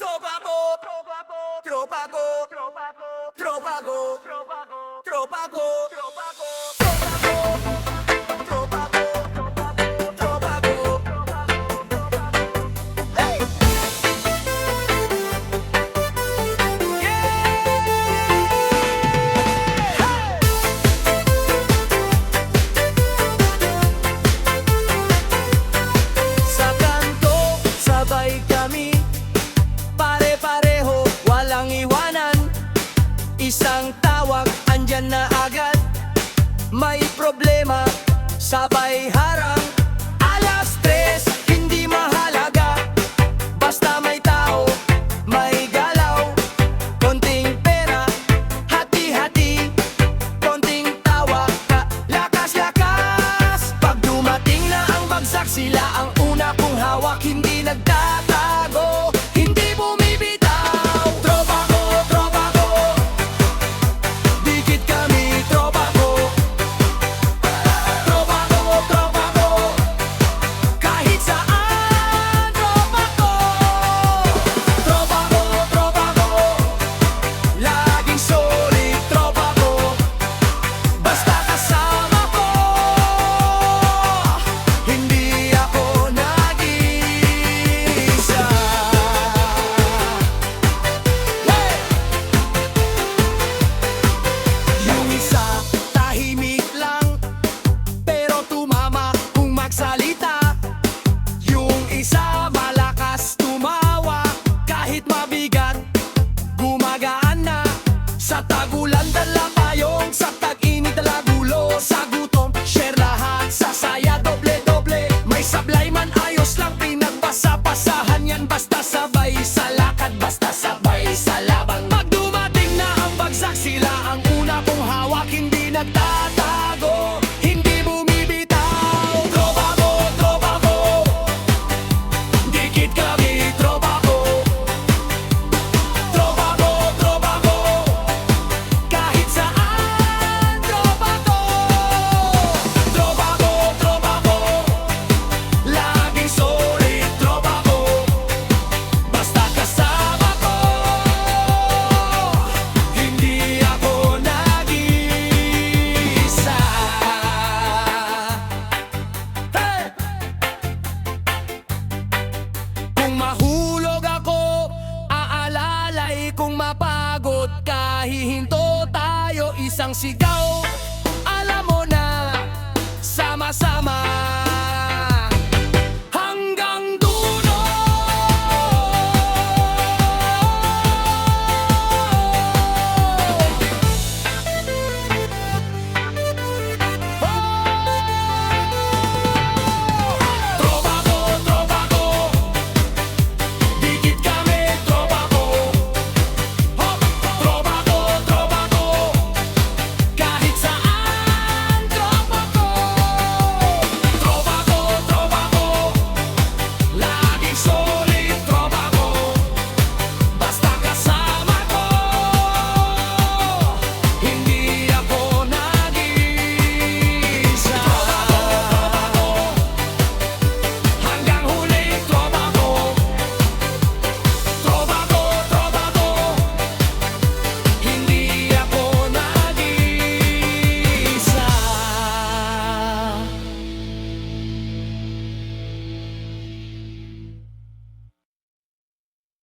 Tropa ko, tropa ko, tropa ko, tropa ko, tropa ko, tropa ko, tropa ko, tropa ko. Hey! Sa kanto, sabay kami, pare-pareho, walang iwanan. Isang tawag, andyan na agad. May problema, sabay harang. Alas 3, hindi mahalaga. Basta may tao, may galaw. Konting pera, hati-hati. Konting tawa, lakas-lakas. Pag dumating na ang bagsak, sila ang una kong hawak. Hindi nagtatago, hindi bumibitaw. Tropa ko, tropa ko, dikit kami, tropa ko. Tropa ko, tropa ko, kahit saan, tropa ko. Tropa ko, tropa ko, laging solid, tropa ko. Basta kasama ko, hindi ako nag-iisa. Hey! Yung isa, tahimik lang, pero tumama kung magsalita. Yung isa, malakas tumawa, kahit mabigat, gumagaan na. Sa tagulan, dala payong, sa tag-init, dala gulo. Sa gutom, share lahat, sa saya, doble-doble. May sablay man, ayos lang, pinagbasa-pasahan yan. Basta sabay sa lakad, basta sabay sa laban. Pag dumating na ang bagsak, sila ang una kong hawak. Hindi nagtatago, hindi bumibitaw. Tropa ko, tropa ko, dikit kami, tropa ko. Tropa ko, tropa ko, kahit saan, tropa ko. Tropa ko, tropa ko, laging solid, tropa ko. Basta kasama ko, hindi ako nag-iisa. Hey! Kung mahulog ako, aalalay. Kung mapagod ka, hihinto tayo. Isang sigaw,